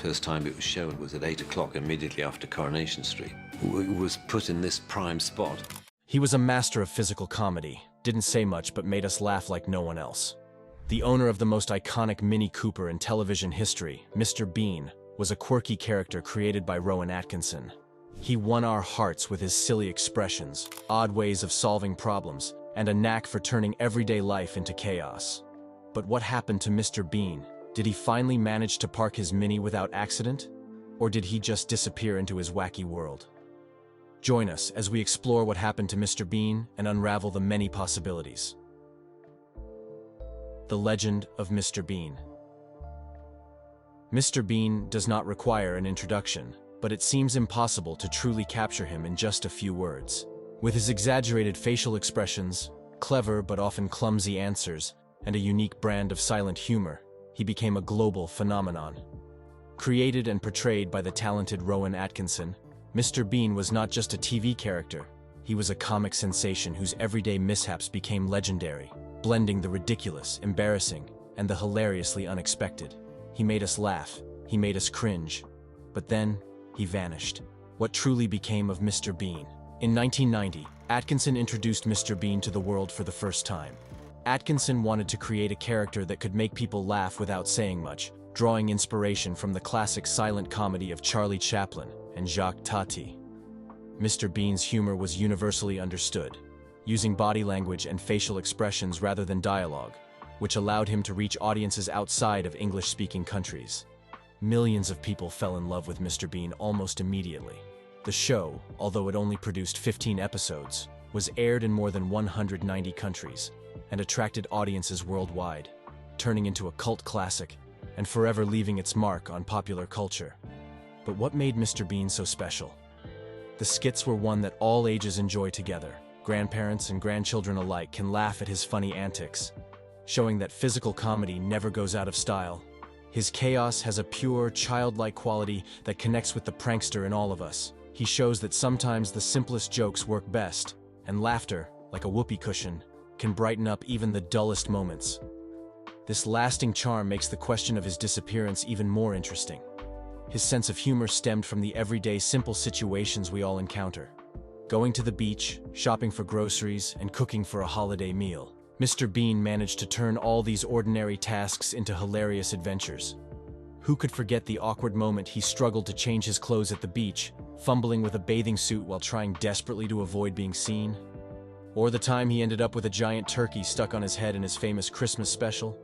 first time it was shown was at 8 o'clock immediately after Coronation Street. It was put in this prime spot. He was a master of physical comedy, didn't say much but made us laugh like no one else. The owner of the most iconic Mini Cooper in television history, MrBean, was a quirky character created by Rowan Atkinson. He won our hearts with his silly expressions, odd ways of solving problems, and a knack for turning everyday life into chaos. But what happened to MrBean? Did he finally manage to park his Mini without accident? Or did he just disappear into his wacky world? Join us as we explore what happened to MrBean and unravel the many possibilities. The Legend of MrBean. MrBean does not require an introduction, but it seems impossible to truly capture him in just a few words. With his exaggerated facial expressions, clever but often clumsy answers, and a unique brand of silent humor, he became a global phenomenon. Created and portrayed by the talented Rowan Atkinson, MrBean was not just a TV character, he was a comic sensation whose everyday mishaps became legendary, blending the ridiculous, embarrassing, and the hilariously unexpected. He made us laugh, he made us cringe, but then he vanished. What truly became of MrBean? In 1990, Atkinson introduced MrBean to the world for the first time. Atkinson wanted to create a character that could make people laugh without saying much, drawing inspiration from the classic silent comedy of Charlie Chaplin and Jacques Tati. MrBean's humor was universally understood, using body language and facial expressions rather than dialogue, which allowed him to reach audiences outside of English-speaking countries. Millions of people fell in love with MrBean almost immediately. The show, although it only produced 15 episodes, was aired in more than 190 countries and attracted audiences worldwide, turning into a cult classic and forever leaving its mark on popular culture. But what made MrBean so special? The skits were one that all ages enjoy together. Grandparents and grandchildren alike can laugh at his funny antics, showing that physical comedy never goes out of style. His chaos has a pure, childlike quality that connects with the prankster in all of us. He shows that sometimes the simplest jokes work best, and laughter, like a whoopee cushion, can brighten up even the dullest moments. This lasting charm makes the question of his disappearance even more interesting. His sense of humor stemmed from the everyday simple situations we all encounter. Going to the beach, shopping for groceries, and cooking for a holiday meal. MrBean managed to turn all these ordinary tasks into hilarious adventures. Who could forget the awkward moment he struggled to change his clothes at the beach, fumbling with a bathing suit while trying desperately to avoid being seen? Or the time he ended up with a giant turkey stuck on his head in his famous Christmas special?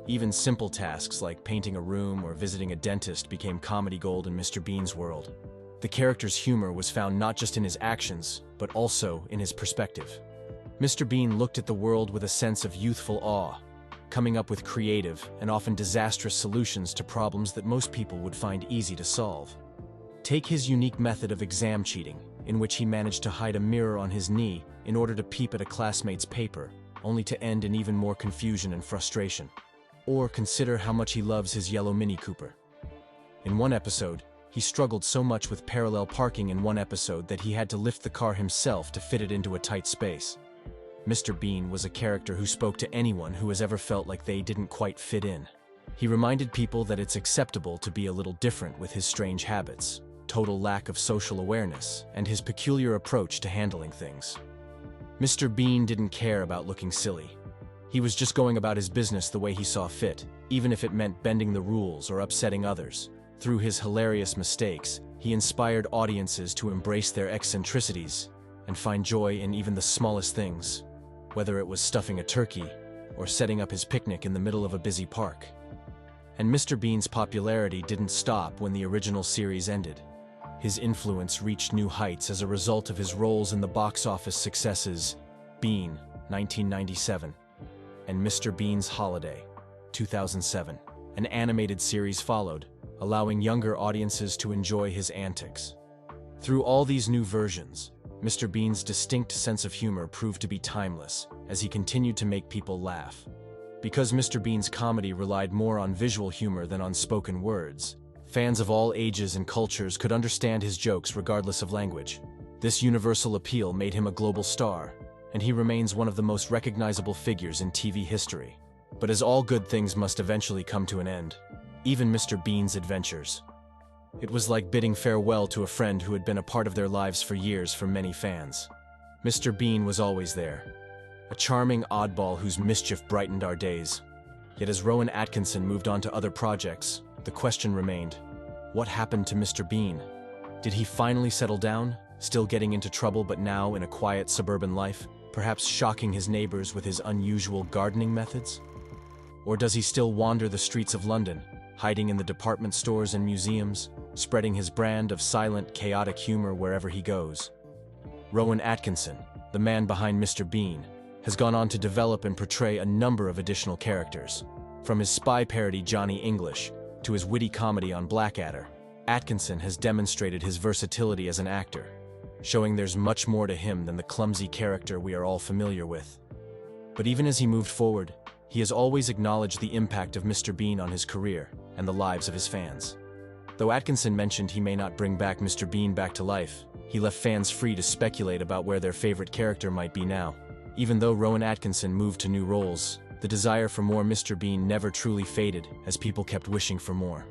Even simple tasks like painting a room or visiting a dentist became comedy gold in MrBean's world. The character's humor was found not just in his actions, but also in his perspective. MrBean looked at the world with a sense of youthful awe, coming up with creative and often disastrous solutions to problems that most people would find easy to solve. Take his unique method of exam cheating, in which he managed to hide a mirror on his knee in order to peep at a classmate's paper, only to end in even more confusion and frustration. Or consider how much he loves his yellow Mini Cooper. In one episode, he struggled so much with parallel parking in one episode that he had to lift the car himself to fit it into a tight space. MrBean was a character who spoke to anyone who has ever felt like they didn't quite fit in. He reminded people that it's acceptable to be a little different with his strange habits, total lack of social awareness, and his peculiar approach to handling things. MrBean didn't care about looking silly. He was just going about his business the way he saw fit, even if it meant bending the rules or upsetting others. Through his hilarious mistakes, he inspired audiences to embrace their eccentricities and find joy in even the smallest things, whether it was stuffing a turkey or setting up his picnic in the middle of a busy park. And MrBean's popularity didn't stop when the original series ended. His influence reached new heights as a result of his roles in the box office successes Bean, 1997, and MrBean's Holiday, 2007. An animated series followed, allowing younger audiences to enjoy his antics. Through all these new versions, MrBean's distinct sense of humor proved to be timeless as he continued to make people laugh. Because MrBean's comedy relied more on visual humor than on spoken words, fans of all ages and cultures could understand his jokes regardless of language. This universal appeal made him a global star, and he remains one of the most recognizable figures in TV history. But as all good things must eventually come to an end, even MrBean's adventures. It was like bidding farewell to a friend who had been a part of their lives for years for many fans. Mr. Bean was always there, a charming oddball whose mischief brightened our days. Yet as Rowan Atkinson moved on to other projects, the question remained, what happened to Mr. Bean? Did he finally settle down, still getting into trouble but now in a quiet suburban life, perhaps shocking his neighbors with his unusual gardening methods? Or does he still wander the streets of London, hiding in the department stores and museums, spreading his brand of silent, chaotic humor wherever he goes? Rowan Atkinson, the man behind Mr. Bean, has gone on to develop and portray a number of additional characters. From his spy parody Johnny English to his witty comedy on Blackadder, Atkinson has demonstrated his versatility as an actor, showing there's much more to him than the clumsy character we are all familiar with. But even as he moved forward, he has always acknowledged the impact of Mr. Bean on his career and the lives of his fans. Though Atkinson mentioned he may not bring back Mr. Bean back to life, he left fans free to speculate about where their favorite character might be now. Even though Rowan Atkinson moved to new roles, the desire for more Mr. Bean never truly faded as people kept wishing for more.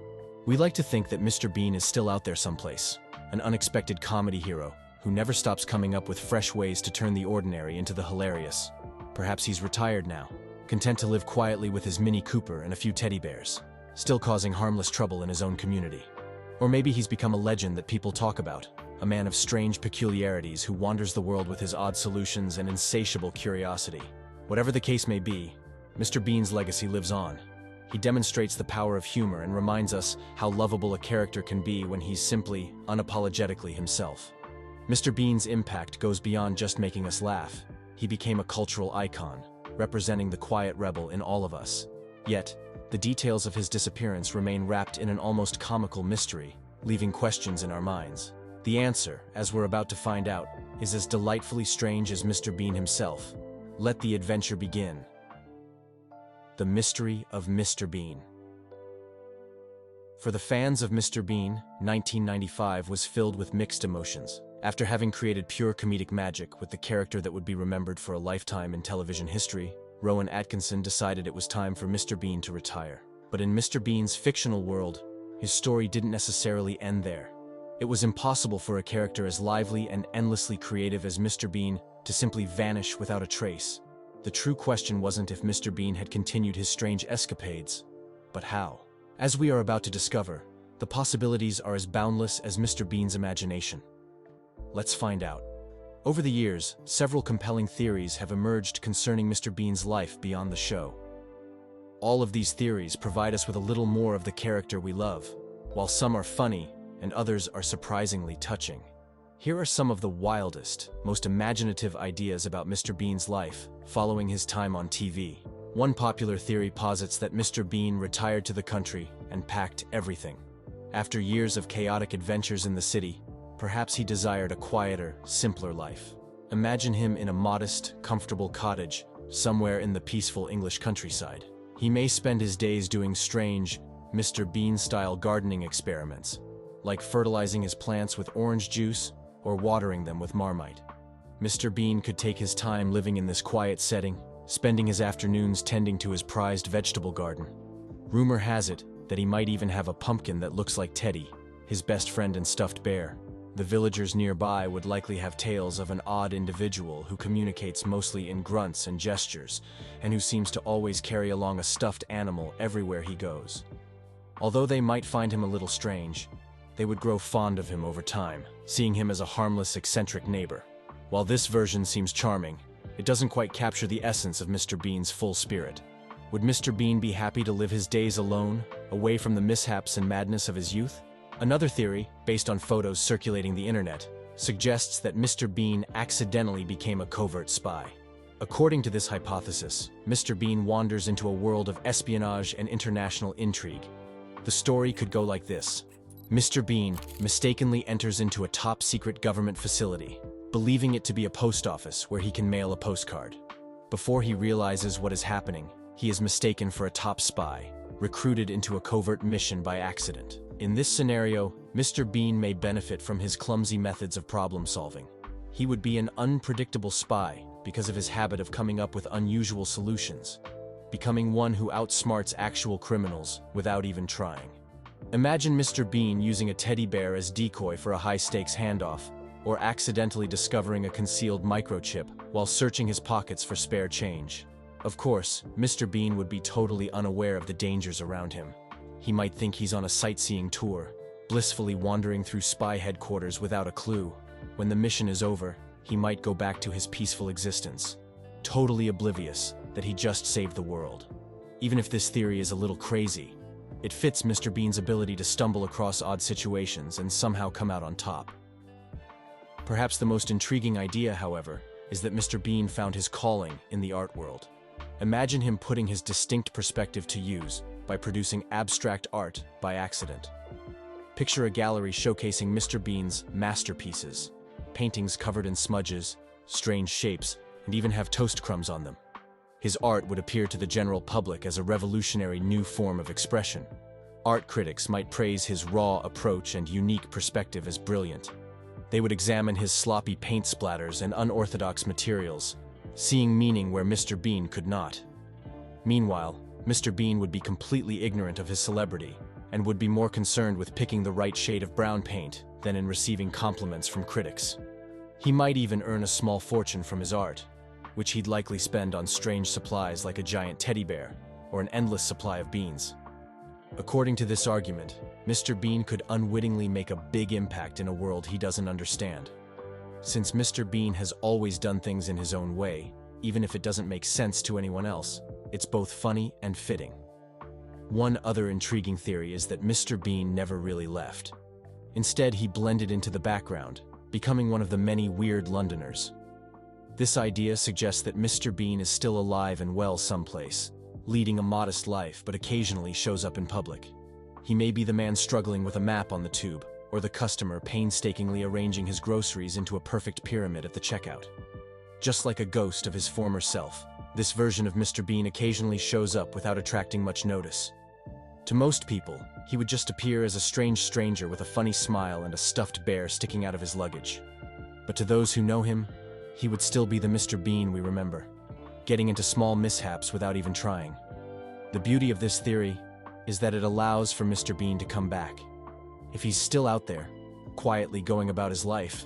We like to think that Mr. Bean is still out there someplace, an unexpected comedy hero who never stops coming up with fresh ways to turn the ordinary into the hilarious. Perhaps he's retired now, content to live quietly with his Mini Cooper and a few teddy bears, still causing harmless trouble in his own community. Or maybe he's become a legend that people talk about, a man of strange peculiarities who wanders the world with his odd solutions and insatiable curiosity. Whatever the case may be, Mr. Bean's legacy lives on. He demonstrates the power of humor and reminds us how lovable a character can be when he's simply, unapologetically himself. Mr. Bean's impact goes beyond just making us laugh. He became a cultural icon, representing the quiet rebel in all of us. Yet, the details of his disappearance remain wrapped in an almost comical mystery, leaving questions in our minds. The answer, as we're about to find out, is as delightfully strange as Mr. Bean himself. Let the adventure begin. The Mystery of Mr. Bean. For the fans of Mr. Bean, 1995 was filled with mixed emotions. After having created pure comedic magic with the character that would be remembered for a lifetime in television history, Rowan Atkinson decided it was time for Mr. Bean to retire. But in Mr. Bean's fictional world, his story didn't necessarily end there. It was impossible for a character as lively and endlessly creative as Mr. Bean to simply vanish without a trace. The true question wasn't if Mr. Bean had continued his strange escapades, but how. As we are about to discover, the possibilities are as boundless as Mr. Bean's imagination. Let's find out. Over the years, several compelling theories have emerged concerning Mr. Bean's life beyond the show. All of these theories provide us with a little more of the character we love, while some are funny and others are surprisingly touching. Here are some of the wildest, most imaginative ideas about Mr. Bean's life following his time on TV. One popular theory posits that Mr. Bean retired to the country and packed everything. After years of chaotic adventures in the city, perhaps he desired a quieter, simpler life. Imagine him in a modest, comfortable cottage somewhere in the peaceful English countryside. He may spend his days doing strange, Mr. Bean-style gardening experiments, like fertilizing his plants with orange juice or watering them with Marmite. Mr. Bean could take his time living in this quiet setting, spending his afternoons tending to his prized vegetable garden. Rumor has it that he might even have a pumpkin that looks like Teddy, his best friend and stuffed bear. The villagers nearby would likely have tales of an odd individual who communicates mostly in grunts and gestures, and who seems to always carry along a stuffed animal everywhere he goes. Although they might find him a little strange, they would grow fond of him over time, seeing him as a harmless, eccentric neighbor. While this version seems charming, it doesn't quite capture the essence of Mr. Bean's full spirit. Would Mr. Bean be happy to live his days alone, away from the mishaps and madness of his youth? Another theory, based on photos circulating the internet, suggests that Mr. Bean accidentally became a covert spy. According to this hypothesis, Mr. Bean wanders into a world of espionage and international intrigue. The story could go like this. Mr. Bean mistakenly enters into a top-secret government facility, believing it to be a post office where he can mail a postcard. Before he realizes what is happening, he is mistaken for a top spy, recruited into a covert mission by accident. In this scenario, Mr. Bean may benefit from his clumsy methods of problem-solving. He would be an unpredictable spy because of his habit of coming up with unusual solutions, becoming one who outsmarts actual criminals without even trying. Imagine Mr. Bean using a teddy bear as decoy for a high-stakes handoff, or accidentally discovering a concealed microchip while searching his pockets for spare change. Of course, Mr. Bean would be totally unaware of the dangers around him. He might think he's on a sightseeing tour, blissfully wandering through spy headquarters without a clue. When the mission is over, he might go back to his peaceful existence, totally oblivious that he just saved the world. Even if this theory is a little crazy, it fits Mr. Bean's ability to stumble across odd situations and somehow come out on top. Perhaps the most intriguing idea, however, is that Mr. Bean found his calling in the art world. Imagine him putting his distinct perspective to use by producing abstract art by accident. Picture a gallery showcasing Mr. Bean's masterpieces, paintings covered in smudges, strange shapes, and even have toast crumbs on them. His art would appear to the general public as a revolutionary new form of expression. Art critics might praise his raw approach and unique perspective as brilliant. They would examine his sloppy paint splatters and unorthodox materials, seeing meaning where Mr. Bean could not. Meanwhile, Mr. Bean would be completely ignorant of his celebrity and would be more concerned with picking the right shade of brown paint than in receiving compliments from critics. He might even earn a small fortune from his art, which he'd likely spend on strange supplies like a giant teddy bear or an endless supply of beans. According to this argument, Mr. Bean could unwittingly make a big impact in a world he doesn't understand. Since Mr. Bean has always done things in his own way, even if it doesn't make sense to anyone else, it's both funny and fitting. One other intriguing theory is that Mr. Bean never really left. Instead, he blended into the background, becoming one of the many weird Londoners. This idea suggests that Mr. Bean is still alive and well someplace, leading a modest life but occasionally shows up in public. He may be the man struggling with a map on the tube, or the customer painstakingly arranging his groceries into a perfect pyramid at the checkout. Just like a ghost of his former self, this version of Mr. Bean occasionally shows up without attracting much notice. To most people, he would just appear as a strange stranger with a funny smile and a stuffed bear sticking out of his luggage. But to those who know him, he would still be the Mr. Bean we remember, getting into small mishaps without even trying. The beauty of this theory is that it allows for Mr. Bean to come back. If he's still out there, quietly going about his life,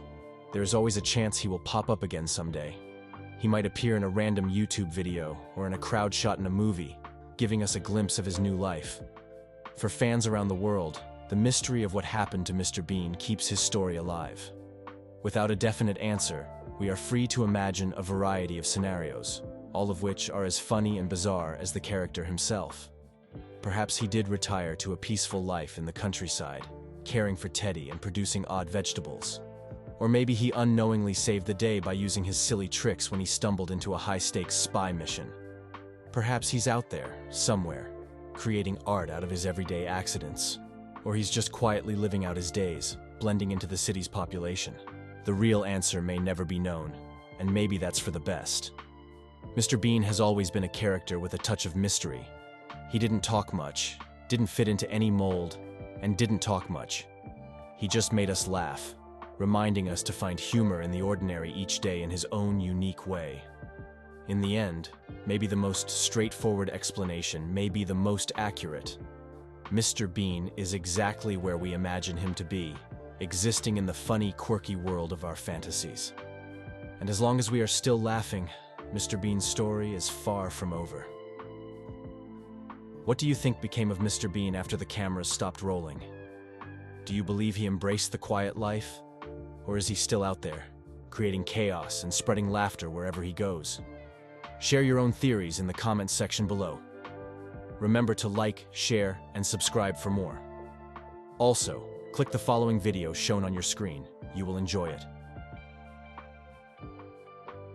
there is always a chance he will pop up again someday. He might appear in a random YouTube video or in a crowd shot in a movie, giving us a glimpse of his new life. For fans around the world, the mystery of what happened to Mr. Bean keeps his story alive. Without a definite answer, we are free to imagine a variety of scenarios, all of which are as funny and bizarre as the character himself. Perhaps he did retire to a peaceful life in the countryside, caring for Teddy and producing odd vegetables. Or maybe he unknowingly saved the day by using his silly tricks when he stumbled into a high-stakes spy mission. Perhaps he's out there, somewhere, creating art out of his everyday accidents. Or he's just quietly living out his days, blending into the city's population. The real answer may never be known, and maybe that's for the best. Mr. Bean has always been a character with a touch of mystery. He didn't talk much, didn't fit into any mold, and didn't talk much. He just made us laugh, reminding us to find humor in the ordinary each day in his own unique way. In the end, maybe the most straightforward explanation may be the most accurate. Mr. Bean is exactly where we imagine him to be, existing in the funny, quirky world of our fantasies. And as long as we are still laughing, Mr. Bean's story is far from over. What do you think became of Mr. Bean after the cameras stopped rolling? Do you believe he embraced the quiet life? Or is he still out there, creating chaos and spreading laughter wherever he goes? Share your own theories in the comments section below. Remember to like, share, and subscribe for more. Also, click the following video shown on your screen. You will enjoy it.